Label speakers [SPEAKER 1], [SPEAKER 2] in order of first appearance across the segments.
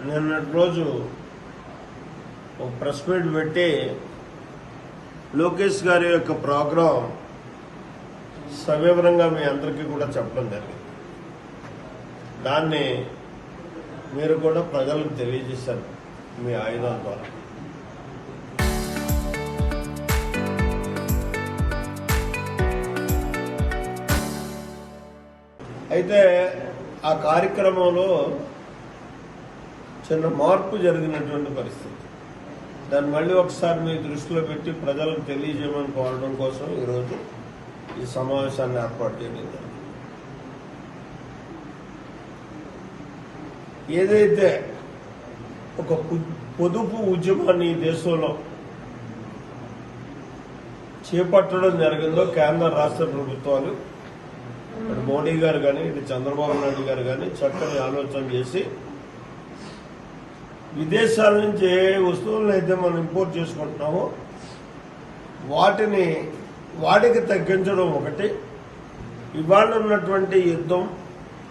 [SPEAKER 1] నిన్నటి రోజు ఒక ప్రెస్ మీట్ పెట్టి లోకేష్ గారి యొక్క ప్రోగ్రాం సవివరంగా మీ అందరికీ కూడా చెప్పడం జరిగింది. దాన్ని మీరు కూడా ప్రజలకు తెలియజేశారు మీ ఆయుధాల ద్వారా. అయితే ఆ కార్యక్రమంలో చిన్న మార్పు జరిగినటువంటి పరిస్థితి. దాన్ని మళ్ళీ ఒకసారి మీ దృష్టిలో పెట్టి ప్రజలకు తెలియజేయమని కోరడం కోసం ఈరోజు ఈ సమావేశాన్ని ఏర్పాటు చేయడం జరిగింది. ఏదైతే ఒక పొదుపు ఉద్యమాన్ని ఈ దేశంలో చేపట్టడం జరిగిందో కేంద్ర రాష్ట్ర ప్రభుత్వాలు, ఇటు మోడీ గారు కానీ ఇటు చంద్రబాబు నాయుడు గారు కానీ చక్కని ఆలోచన చేసి విదేశాల నుంచి ఏ వస్తువులను అయితే మనం ఇంపోర్ట్ చేసుకుంటున్నామో వాటికి తగ్గించడం ఒకటి. ఇవాళ ఉన్నటువంటి యుద్ధం,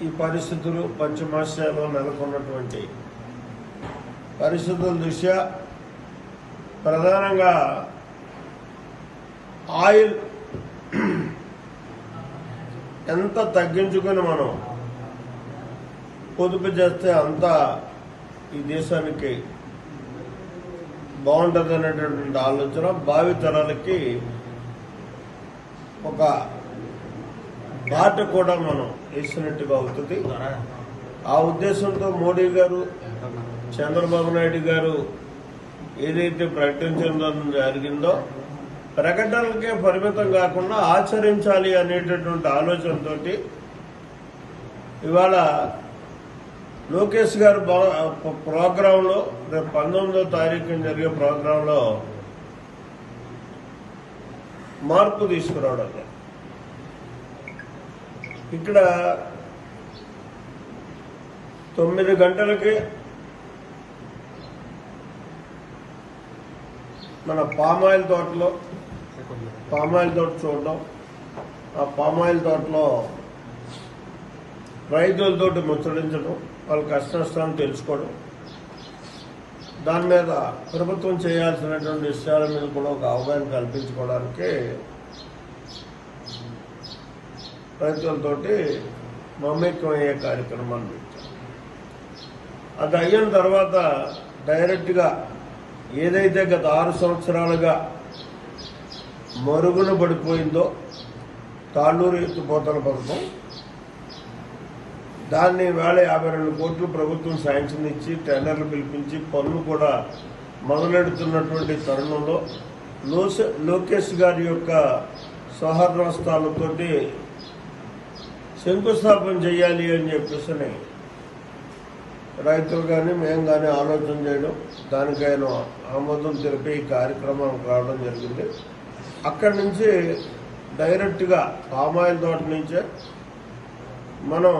[SPEAKER 1] ఈ పరిస్థితులు, పశ్చిమాసియాలో నెలకొన్నటువంటి పరిస్థితుల దృష్ట్యా ప్రధానంగా ఆయిల్ ఎంత తగ్గించుకొని మనం పొదుపు చేస్తే అంత ఈ దేశానికి బాగుంటుంది అనేటటువంటి ఆలోచన భావి తరాలకి ఒక బాట కూడా మనం వేసినట్టుగా అవుతుంది. ఆ ఉద్దేశంతో మోడీ గారు, చంద్రబాబు నాయుడు గారు ఏదైతే ప్రకటించడం జరిగిందో ప్రకటనలకే పరిమితం కాకుండా ఆచరించాలి అనేటటువంటి ఆలోచనతో ఇవాళ లోకేష్ గారు ప్రోగ్రాంలో రేపు 19వ తారీఖున జరిగే ప్రోగ్రాంలో మార్పు తీసుకురావడం. ఇక్కడ 9 గంటలకి మన పామాయిల్ తోట చూడడం, ఆ పామాయిల్ తోటలో రైతులతోటి ముచ్చడించడం, వాళ్ళ కష్టనష్టాలను తెలుసుకోవడం, దాని మీద ప్రభుత్వం చేయాల్సినటువంటి విషయాల మీద కూడా ఒక అవగాహన కల్పించుకోవడానికి రైతులతోటి మమేకమయ్యే కార్యక్రమాన్ని పెట్టారు. అది అయిన తర్వాత డైరెక్ట్గా ఏదైతే గత 6 సంవత్సరాలుగా మరుగున పడిపోయిందో తాళ్ళూరు ఎత్తిపోతల పథకం, దాన్ని వేళ 52 కోట్లు ప్రభుత్వం శాంక్షన్ ఇచ్చి టెండర్లు పిలిపించి పనులు కూడా మొదలెడుతున్నటువంటి తరుణంలో లోకేష్ గారి యొక్క సహర్నస్తాలతోటి శంకుస్థాపన చేయాలి అని చెప్పేసి రైతులు కానీ మేము కానీ ఆలోచన చేయడం, దానికైనా ఆమోదం తెలిపి ఈ కార్యక్రమానికి రావడం జరిగింది. అక్కడి నుంచి డైరెక్ట్గా పామాయిల్ తోట నుంచే మనం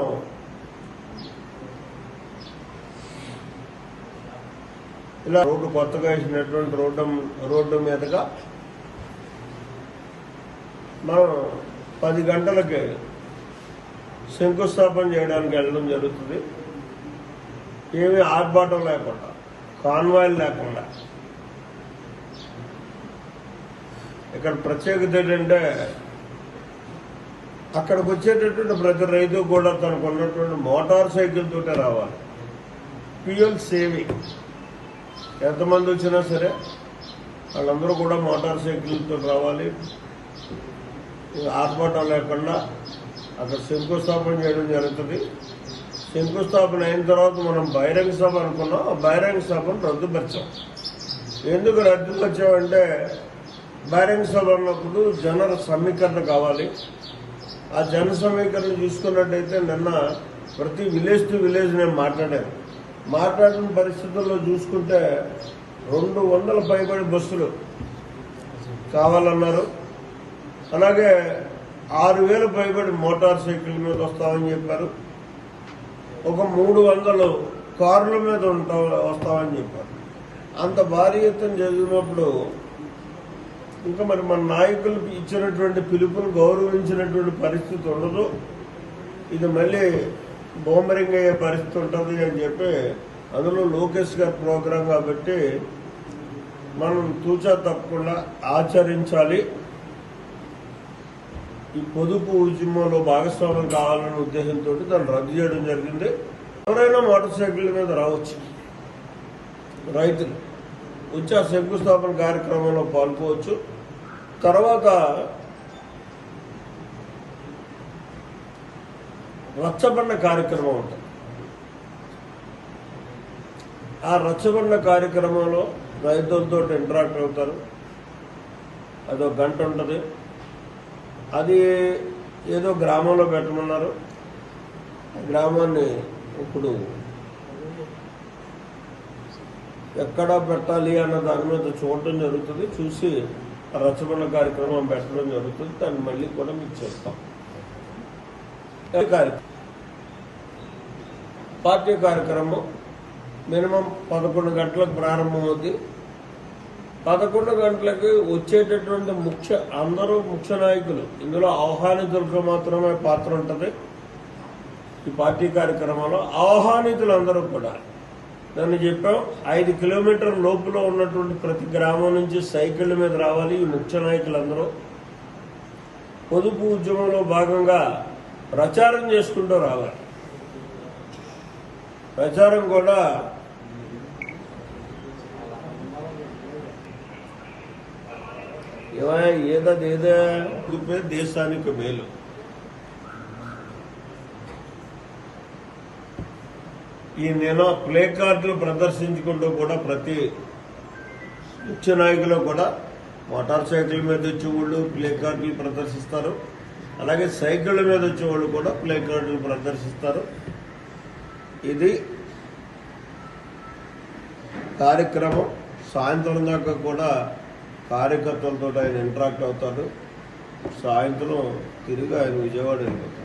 [SPEAKER 1] ఇలా రోడ్డు కొత్తగా వేసినటువంటి రోడ్డు మీదుగా మనం 10 గంటలకి శంకుస్థాపన చేయడానికి వెళ్ళడం జరుగుతుంది. ఏమీ ఆర్భాటం లేకుండా, కాన్వాయిల్ లేకుండా. ఇక్కడ ప్రత్యేకత ఏంటంటే అక్కడికి వచ్చేటటువంటి ప్రతి రైతు కూడా తనకు ఉన్నటువంటి మోటార్ సైకిల్ తోటే రావాలి. ఫ్యూయల్ సేవింగ్, ఎంతమంది వచ్చినా సరే వాళ్ళందరూ కూడా మోటార్ సైకిల్తో రావాలి. ఆర్భాటం లేకుండా అక్కడ శంకుస్థాపన చేయడం జరుగుతుంది. శంకుస్థాపన అయిన తర్వాత మనం బహిరంగ సభ అనుకున్నాం, ఆ బహిరంగ సభను రద్దుపరిచాం. ఎందుకు రద్దుపరిచామంటే బహిరంగ సభ అన్నప్పుడు జన సమీకరణ కావాలి. ఆ జన సమీకరణ చూసుకున్నట్టయితే నిన్న ప్రతి విలేజ్ టు విలేజ్ నేను మాట్లాడిన పరిస్థితుల్లో చూసుకుంటే 200 పైబడి బస్సులు కావాలన్నారు. అలాగే 6000 పైబడి మోటార్ సైకిల్ మీద వస్తామని చెప్పారు. ఒక 300 కార్ల మీద వస్తామని చెప్పారు. అంత భారీ ఎత్తున జరిగినప్పుడు ఇంకా మరి మన నాయకులు ఇచ్చినటువంటి పిలుపును గౌరవించినటువంటి పరిస్థితి ఉండదు. ఇది మళ్ళీ బోమరింగ్ అయ్యే పరిస్థితి ఉంటుంది అని చెప్పి అందులో లోకేష్ గారి ప్రోగ్రాం కాబట్టి మనం తూచా తప్పకుండా ఆచరించాలి. ఈ పొదుపు ఉద్యమంలో భాగస్వామ్యం కావాలనే ఉద్దేశంతో దాన్ని రద్దు చేయడం జరిగింది. ఎవరైనా మోటార్ సైకిల్ మీద రావచ్చు, రైతులు వచ్చి ఆ శంకుస్థాపన కార్యక్రమంలో పాల్గొవచ్చు. తర్వాత రచ్చబండ కార్యక్రమం ఉంటుంది. ఆ రచ్చబండ కార్యక్రమంలో రైతులతో ఇంటరాక్ట్ అవుతారు. అదొక గంట ఉంటుంది. అది ఏదో గ్రామంలో పెట్టమన్నారు. గ్రామాన్ని ఇప్పుడు ఎక్కడ పెట్టాలి అన్న దాని మీద చూడటం జరుగుతుంది. చూసి రచ్చబండ కార్యక్రమం పెట్టడం జరుగుతుంది. దాన్ని మళ్ళీ కూడా మీకు చెప్తాం. పార్టీ కార్యక్రమం మినిమం 11 గంటలకు ప్రారంభమవుతుంది. 11 గంటలకి వచ్చేటటువంటి అందరూ ముఖ్య నాయకులు, ఇందులో ఆహ్వానితులకు మాత్రమే పాత్ర ఉంటుంది. ఈ పార్టీ కార్యక్రమంలో ఆహ్వానితులందరూ కూడా నన్ను చెప్పాం, 5 కిలోమీటర్ల లోపులో ఉన్నటువంటి ప్రతి గ్రామం నుంచి సైకిళ్ళ మీద రావాలి. ఈ ముఖ్య నాయకులందరూ పొదుపు ఉద్యమంలో భాగంగా ప్రచారం చేసుకుంటూ రావాలి. ప్రచారం కూడా ఏదేదే దేశానికి మేలు. ఈ నేను ప్లే కార్డులు ప్రదర్శించుకుంటూ కూడా ప్రతి ముఖ్య నాయకులు కూడా మోటార్ సైకిల్ మీద వచ్చేవాళ్ళు ప్లే కార్డులు ప్రదర్శిస్తారు. అలాగే సైకిళ్ళ మీద వచ్చేవాళ్ళు కూడా ప్లే కార్డులు ప్రదర్శిస్తారు. ఇది కార్యక్రమం. సాయంత్రం దాకా కూడా కార్యకర్తలతో ఆయన ఇంటరాక్ట్ అవుతాడు. సాయంత్రం తిరిగి ఆయన విజయవాడ వెళ్ళిపోతాడు.